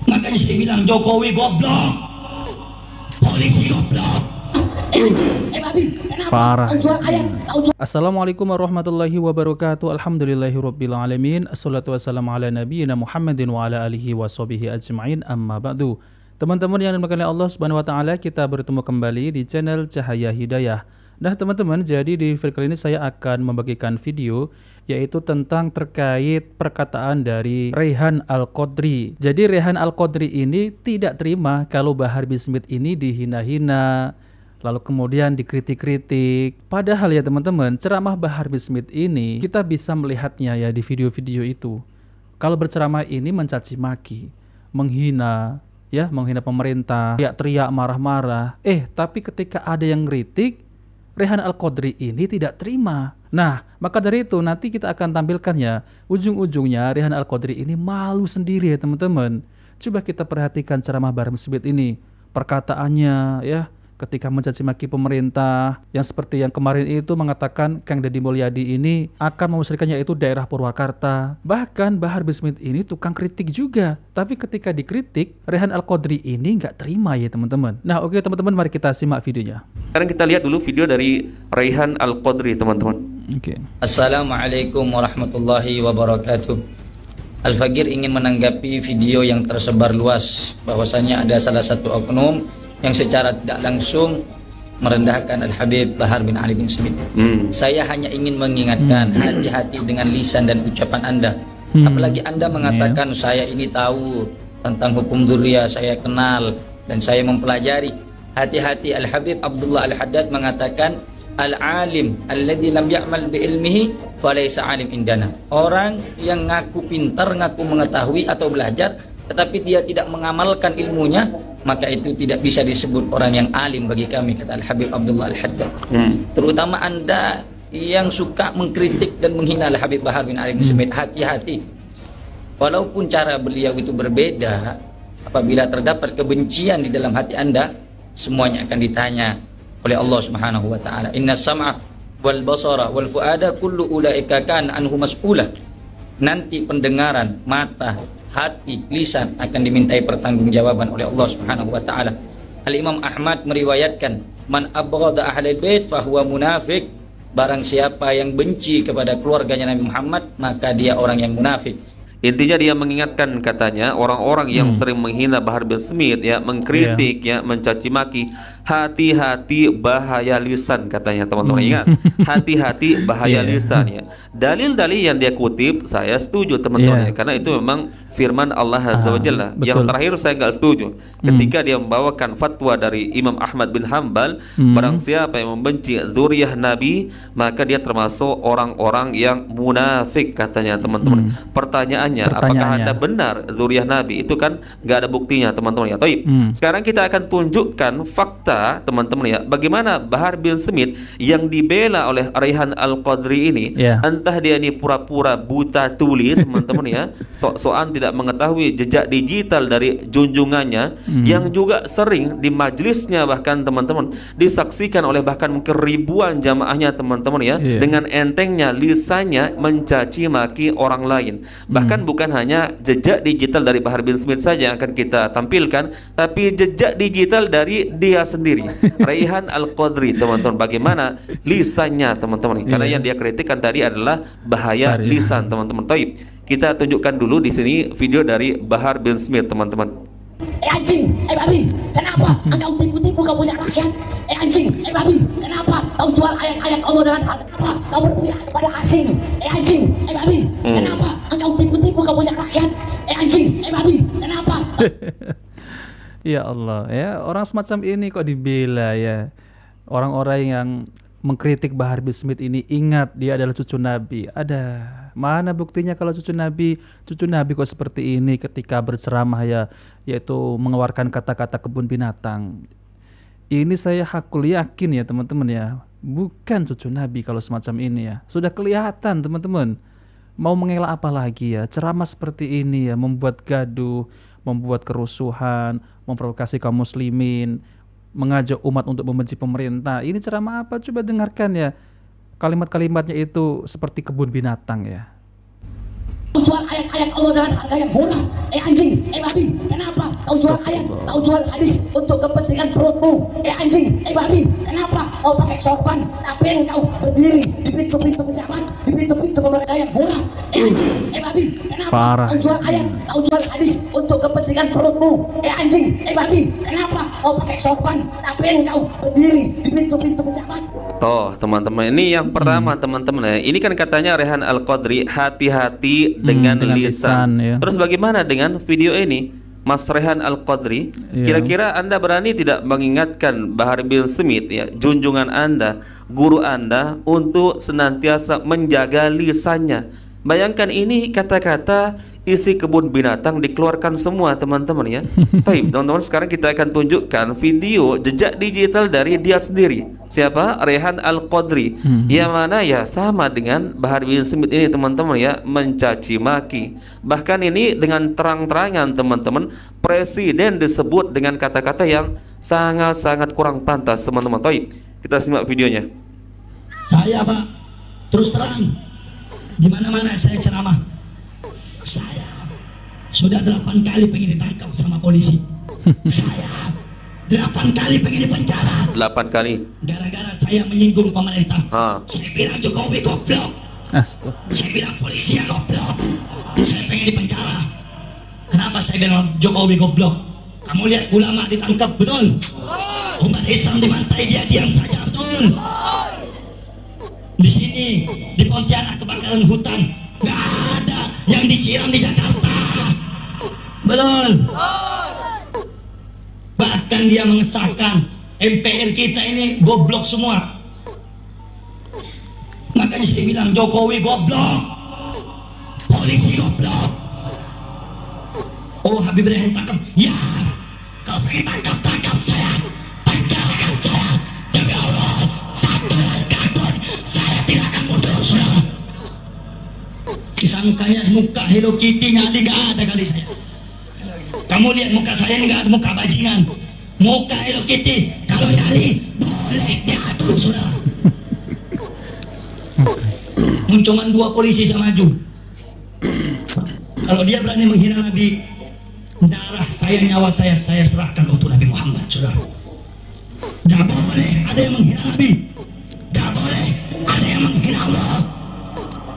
Makanya saya bilang Jokowi goblok, polisi goblok. Parah. Assalamualaikum warahmatullahi wabarakatuh. Alhamdulillahirabbil alamin. Assalatu wassalamu ala nabiyyina Muhammadin wa ala alihi washabihi ajmain. Amma ba'du. Teman-teman yang dimuliakan oleh Allah Subhanahu wa taala, kita bertemu kembali di channel Cahaya Hidayah. Nah, teman-teman, jadi di video kali ini saya akan membagikan video yaitu tentang terkait perkataan dari Rayhan Al-Qadri. Jadi Rayhan Al-Qadri ini tidak terima kalau Bahar bin Smith ini dihina-hina, lalu kemudian dikritik-kritik. Padahal ya teman-teman, ceramah Bahar bin Smith ini kita bisa melihatnya ya di video-video itu. Kalau berceramah ini mencaci maki, menghina, ya, menghina pemerintah, teriak-teriak, marah-marah. Tapi ketika ada yang kritik, Rayhan Al-Qadri ini tidak terima. Nah, maka dari itu nanti kita akan tampilkannya. Ujung-ujungnya Rayhan Al-Qadri ini malu sendiri ya teman-teman. Coba kita perhatikan ceramah Bahar bin Smith ini. Perkataannya ya, ketika mencaci maki pemerintah, yang seperti yang kemarin itu mengatakan Kang Deddy Mulyadi ini akan memusrikan yaitu daerah Purwakarta. Bahkan Bahar bin Smith ini tukang kritik juga. Tapi ketika dikritik, Rayhan Al-Qadri ini nggak terima ya teman-teman. Nah oke teman-teman, mari kita simak videonya. Sekarang kita lihat dulu video dari Rayhan Al-Qadri teman-teman. Oke. Assalamualaikum warahmatullahi wabarakatuh. Al-Fagir ingin menanggapi video yang tersebar luas bahwasanya ada salah satu oknum yang secara tidak langsung merendahkan Al-Habib Bahar bin Ali bin Smith. Saya hanya ingin mengingatkan, hati-hati dengan lisan dan ucapan Anda. Apalagi Anda mengatakan saya ini tahu tentang hukum dzurriyyah, saya kenal dan saya mempelajari. Hati-hati. Al-Habib Abdullah Al-Haddad mengatakan, al-alim alladzi lam ya'mal bi ilmihi falaysa alim indana. Orang yang ngaku pintar, ngaku mengetahui atau belajar tetapi dia tidak mengamalkan ilmunya, maka itu tidak bisa disebut orang yang alim bagi kami, kata Al-Habib Abdullah Al-Haddad. Terutama Anda yang suka mengkritik dan menghina Al-Habib Bahar bin Ali bin Smith, hati-hati. Walaupun cara beliau itu berbeda, apabila terdapat kebencian di dalam hati Anda, semuanya akan ditanya oleh Allah Subhanahu wa taala. Inna sam'a wal basara wal fuada kullu ulaika kan anhu mas'ula. Nanti pendengaran, mata, hati, lisan akan dimintai pertanggungjawaban oleh Allah Subhanahu wa taala. Al-Imam Ahmad meriwayatkan, man abghada ahlul bait fahuwa munafik. Barang siapa yang benci kepada keluarganya Nabi Muhammad, maka dia orang yang munafik. Intinya dia mengingatkan, katanya orang-orang yang sering menghina Bahar bin Smith ya, mengkritik ya, mencaci maki, hati-hati bahaya lisan, katanya teman-teman. Ingat, hati-hati bahaya lisan ya. Dalil-dalil yang dia kutip saya setuju teman-teman ya, karena itu memang firman Allah Azza wa Jalla. Yang terakhir saya nggak setuju ketika dia membawakan fatwa dari Imam Ahmad bin Hanbal, barang siapa yang membenci dzurriyyah Nabi maka dia termasuk orang-orang yang munafik, katanya teman-teman. Pertanyaannya, apakah Anda benar dzurriyyah Nabi? Itu kan nggak ada buktinya teman-teman ya. Taib. Sekarang kita akan tunjukkan fakta teman-teman ya, bagaimana Bahar bin Smith yang dibela oleh Rayhan Al-Qadri ini, entah dia ini pura-pura buta tuli teman-teman ya, sok-sokan tidak mengetahui jejak digital dari junjungannya, yang juga sering di majelisnya bahkan teman-teman disaksikan oleh bahkan mungkin ribuan jamaahnya teman-teman ya, dengan entengnya lisannya mencaci maki orang lain. Bahkan bukan hanya jejak digital dari Bahar bin Smith saja yang akan kita tampilkan, tapi jejak digital dari dia sendiri, Rayhan Al-Qadri teman-teman, bagaimana lisannya teman-teman, karena yang dia kritikkan tadi adalah bahaya lisan teman-teman. Taib. Kita tunjukkan dulu di sini video dari Bahar bin Smith teman-teman. Anjing, babi, kenapa engkau tipu-tipu kau punya rakyat? Anjing, babi, kenapa kau jual ayat-ayat Allah dengan harga? Kenapa kau berpihak kepada asing? Anjing, babi, kenapa engkau tipu-tipu kau punya rakyat? Anjing, babi, kenapa? Ya Allah, ya orang semacam ini kok dibela ya. Orang-orang yang mengkritik Bahar bin Smith ini, ingat dia adalah cucu Nabi. Ada mana buktinya kalau cucu Nabi kok seperti ini ketika berceramah ya, yaitu mengeluarkan kata-kata kebun binatang. Ini saya hakul yakin ya teman-teman ya, bukan cucu Nabi kalau semacam ini ya. Sudah kelihatan teman-teman. Mau mengelak apa lagi ya? Ceramah seperti ini ya, membuat gaduh, membuat kerusuhan, memprovokasi kaum muslimin, mengajak umat untuk membenci pemerintah. Ini ceramah apa? Coba dengarkan ya. Kalimat-kalimatnya itu seperti kebun binatang ya. Jual ayat-ayat Allah dengan harga yang murah. Anjing, babi, kenapa kau jual ayat, kau jual hadis untuk kepentingan perutmu. Anjing, babi, kenapa kau pakai sorban tapi engkau berdiri di pintu-pintu pejabat, di pintu-pintu pemerintah yang murah? Anjing, babi, kenapa Parah. kau jual ayat, kau jual hadis untuk kepentingan perutmu? Anjing, babi, kenapa kau pakai sorban tapi engkau berdiri di pintu-pintu pejabat? Toh teman-teman, ini yang pertama teman-teman ya. Ini kan katanya Rehan Al-Qadri hati-hati dengan dengan lisan, lisan. ya. Terus bagaimana dengan video ini, Mas Rehan Al-Qadri? Iya. Kira-kira Anda berani tidak mengingatkan Bahar bin Smith ya, junjungan Anda, guru Anda, untuk senantiasa menjaga lisannya? Bayangkan ini kata-kata isi kebun binatang dikeluarkan semua teman-teman ya. Baik teman-teman, sekarang kita akan tunjukkan video jejak digital dari dia sendiri. Siapa? Rehan Al-Qadri. Yang mana ya sama dengan Bahar bin Smith ini teman-teman ya, mencaci maki. Bahkan ini dengan terang-terangan teman-teman, presiden disebut dengan kata-kata yang sangat-sangat kurang pantas teman-teman. Baik, kita simak videonya. Saya Pak, terus terang, di mana-mana saya ceramah. Saya sudah 8 kali pengen ditangkap sama polisi. Saya 8 kali pengen dipenjara 8 kali. gara-gara saya menyinggung pemerintah. Saya bilang Jokowi goblok. Astaga. Saya bilang polisi yang goblok. Saya pengen dipenjara. Kenapa saya bilang Jokowi goblok? Kamu lihat ulama ditangkap, betul? Umat Islam dibantai, dia diam saja, betul? Di sini, di Pontianak kebakaran hutan, nggak ada yang disiram di Jakarta, betul? Bahkan dia mengesahkan MPR kita ini goblok semua. Makanya saya bilang Jokowi goblok, polisi goblok. Oh, Habib Rehan tangkap, ya, kau pengen tangkap saya, penjarakan saya, demi Allah, satu takut, saya tidak akan mundur, sudah. Disangkanya muka Hello Kitty nyali, nggak ada kali saya. Kamu lihat muka saya ini, nggak ada muka bajingan. Muka Hello Kitty kalau nyali boleh diatur, sudah. Cuman 2 polisi yang maju. Kalau dia berani menghina Nabi, darah saya, nyawa saya serahkan untuk Nabi Muhammad, sudah. Tidak boleh ada yang menghina Nabi, tidak boleh ada yang menghina Allah.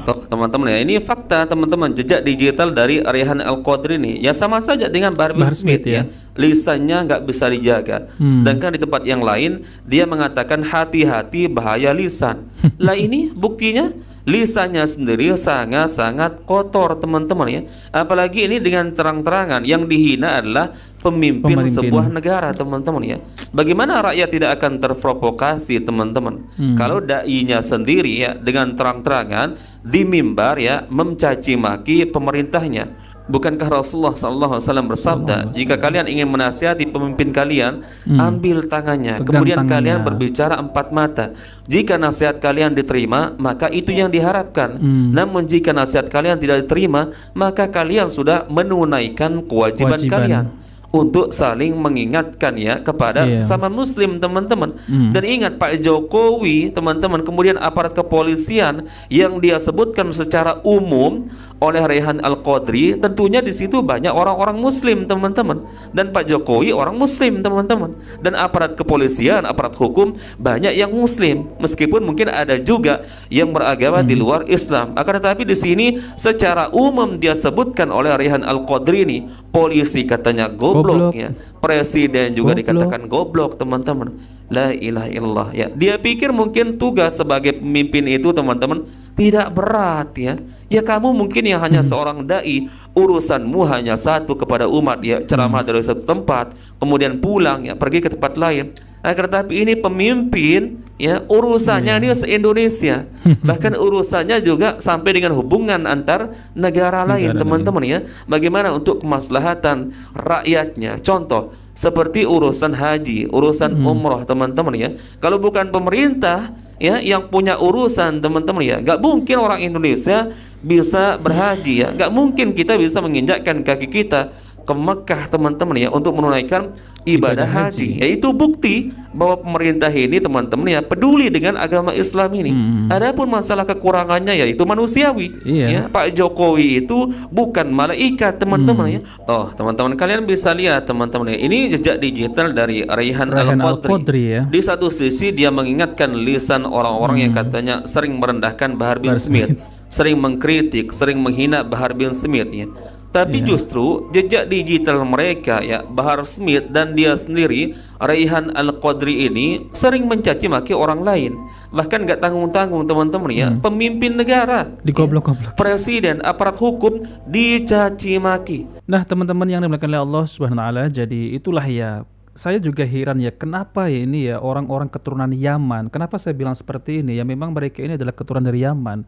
Tuh teman-teman ya, ini fakta teman-teman, jejak digital dari Rehan Al-Qadri ini ya sama saja dengan Bahar bin Smith ya. Lisannya nggak bisa dijaga. Sedangkan di tempat yang lain dia mengatakan hati-hati bahaya lisan. Lah ini buktinya lisannya sendiri sangat-sangat kotor teman-teman ya. Apalagi ini dengan terang-terangan yang dihina adalah pemimpin sebuah negara teman-teman ya. Bagaimana rakyat tidak akan terprovokasi teman-teman kalau dai-nya sendiri ya dengan terang-terangan di mimbar ya mencaci maki pemerintahnya. Bukankah Rasulullah SAW bersabda, jika kalian ingin menasihati pemimpin kalian, ambil tangannya, kemudian kalian berbicara 4 mata. Jika nasihat kalian diterima, maka itu yang diharapkan. Namun jika nasihat kalian tidak diterima, maka kalian sudah menunaikan kewajiban kalian untuk saling mengingatkan ya kepada sesama muslim teman-teman. Dan ingat Pak Jokowi teman-teman, kemudian aparat kepolisian yang dia sebutkan secara umum oleh Rehan Al-Qadri, tentunya di situ banyak orang-orang muslim teman-teman, dan Pak Jokowi orang muslim teman-teman, dan aparat kepolisian, aparat hukum banyak yang muslim, meskipun mungkin ada juga yang beragama di luar Islam. Akan tetapi di sini secara umum dia sebutkan oleh Rehan Al-Qadri ini, polisi katanya goblok ya, presiden juga dikatakan goblok teman-teman. La ilaha illallah ya. Dia pikir mungkin tugas sebagai pemimpin itu teman-teman tidak berat ya. Ya kamu mungkin yang hanya seorang dai, urusanmu hanya satu kepada umat ya, ceramah dari satu tempat, kemudian pulang ya, pergi ke tempat lain. Akan tetapi ini pemimpin ya, urusannya ini se-Indonesia. Bahkan urusannya juga sampai dengan hubungan antar negara lain teman-teman ya. Bagaimana untuk kemaslahatan rakyatnya. Contoh seperti urusan haji, urusan umroh teman-teman ya. Kalau bukan pemerintah ya yang punya urusan teman-teman ya, nggak mungkin orang Indonesia bisa berhaji ya. Nggak mungkin kita bisa menginjakkan kaki kita ke ke Mekah teman-teman ya untuk menunaikan ibadah haji. Yaitu bukti bahwa pemerintah ini teman-teman ya peduli dengan agama Islam ini. Adapun masalah kekurangannya yaitu manusiawi. Ya, Pak Jokowi itu bukan malaikat teman-teman ya. Toh teman-teman kalian bisa lihat teman-teman ya, ini jejak digital dari Raihan Al-Qadri ya. Di satu sisi dia mengingatkan lisan orang-orang yang katanya sering merendahkan Bahar bin Smith, sering mengkritik, sering menghina Bahar bin Smith ya. Tapi justru jejak digital mereka ya, Bahar Smith dan dia sendiri Raihan Al-Qadri ini sering mencaci maki orang lain. Bahkan gak tanggung-tanggung teman-teman ya, pemimpin negara digoblok-goblok, presiden, aparat hukum dicaci maki. Nah teman-teman yang dimuliakan oleh Allah Subhanahu wa taala, jadi itulah ya, saya juga heran ya, kenapa ya ini ya orang-orang keturunan Yaman. Kenapa saya bilang seperti ini? Ya memang mereka ini adalah keturunan dari Yaman.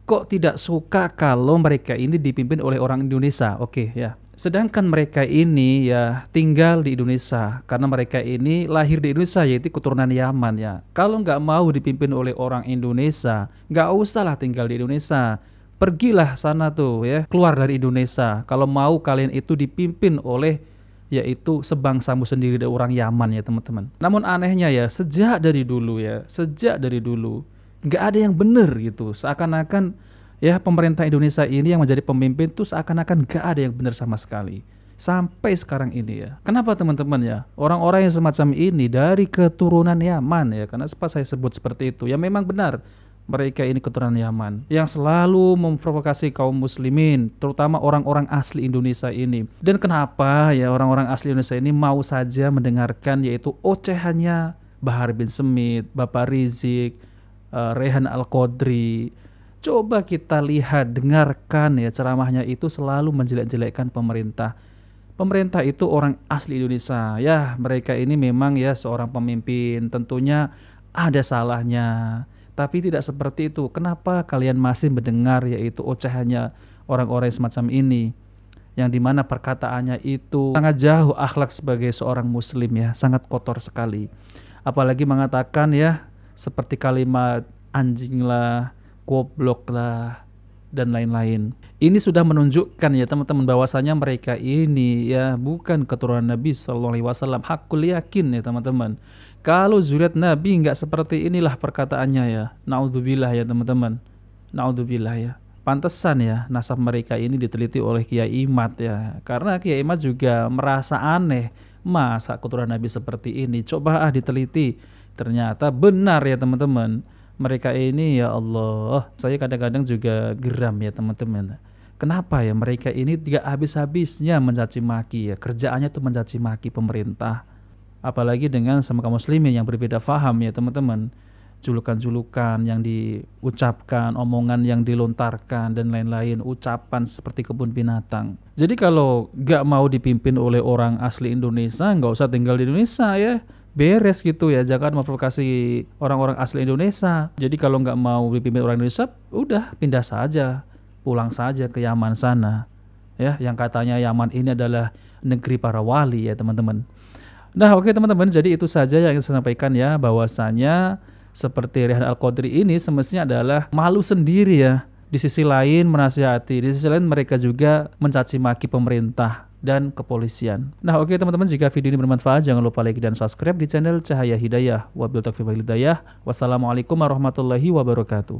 Kok tidak suka kalau mereka ini dipimpin oleh orang Indonesia? Oke ya. Sedangkan mereka ini ya tinggal di Indonesia karena mereka ini lahir di Indonesia, yaitu keturunan Yaman ya. Kalau nggak mau dipimpin oleh orang Indonesia, nggak usahlah tinggal di Indonesia. Pergilah sana tuh ya, keluar dari Indonesia. Kalau mau kalian itu dipimpin oleh yaitu sebangsamu sendiri dari orang Yaman ya teman-teman. Namun anehnya ya, sejak dari dulu nggak ada yang benar gitu. Seakan-akan ya pemerintah Indonesia ini yang menjadi pemimpin tuh seakan-akan nggak ada yang benar sama sekali sampai sekarang ini ya. Kenapa teman-teman ya? Orang-orang yang semacam ini dari keturunan Yaman ya, karena saya sebut seperti itu ya, memang benar mereka ini keturunan Yaman yang selalu memprovokasi kaum muslimin, terutama orang-orang asli Indonesia ini. Dan kenapa ya orang-orang asli Indonesia ini mau saja mendengarkan yaitu ocehannya Bahar bin Smith, Bapak Rizik, Raihan Al-Qadri. Coba kita lihat, dengarkan ya ceramahnya, itu selalu menjelek-jelekkan pemerintah. Pemerintah itu orang asli Indonesia ya, mereka ini memang ya seorang pemimpin, tentunya ada salahnya, tapi tidak seperti itu. Kenapa kalian masih mendengar yaitu ocehannya orang-orang semacam ini, yang dimana perkataannya itu sangat jauh akhlak sebagai seorang muslim ya, sangat kotor sekali. Apalagi mengatakan ya seperti kalimat anjing lah, goblok lah, dan lain-lain. Ini sudah menunjukkan ya teman-teman bahwasanya mereka ini ya bukan keturunan Nabi SAW. Hakul yakin ya teman-teman. Kalau zuriat Nabi nggak seperti inilah perkataannya ya. Naudzubillah ya teman-teman. Naudzubillah ya. Pantesan ya nasab mereka ini diteliti oleh Kiai Imad ya. Karena Kiai Imad juga merasa aneh. Masa keturunan Nabi seperti ini? Coba diteliti. Ternyata benar ya teman-teman. Mereka ini ya Allah, saya kadang-kadang juga geram ya teman-teman. Kenapa ya mereka ini tidak habis-habisnya mencaci maki ya. Kerjaannya tuh mencaci maki pemerintah. Apalagi dengan sama kaum muslimin yang berbeda faham ya teman-teman. Julukan-julukan yang diucapkan, omongan yang dilontarkan dan lain-lain, ucapan seperti kebun binatang. Jadi kalau gak mau dipimpin oleh orang asli Indonesia, gak usah tinggal di Indonesia ya. Beres gitu ya, jangan memprovokasi orang-orang asli Indonesia. Jadi kalau nggak mau dipimpin orang Indonesia, udah pindah saja, pulang saja ke Yaman sana. Ya, yang katanya Yaman ini adalah negeri para wali ya teman-teman. Nah oke teman-teman, jadi itu saja yang saya sampaikan ya, bahwasanya seperti Raihan Al-Qadri ini semestinya adalah malu sendiri ya. Di sisi lain menasihati, di sisi lain mereka juga mencaci maki pemerintah dan kepolisian. Nah oke teman-teman, jika video ini bermanfaat jangan lupa like dan subscribe di channel Cahaya Hidayah. Wabillahi taufiq wal hidayah. Wassalamualaikum warahmatullahi wabarakatuh.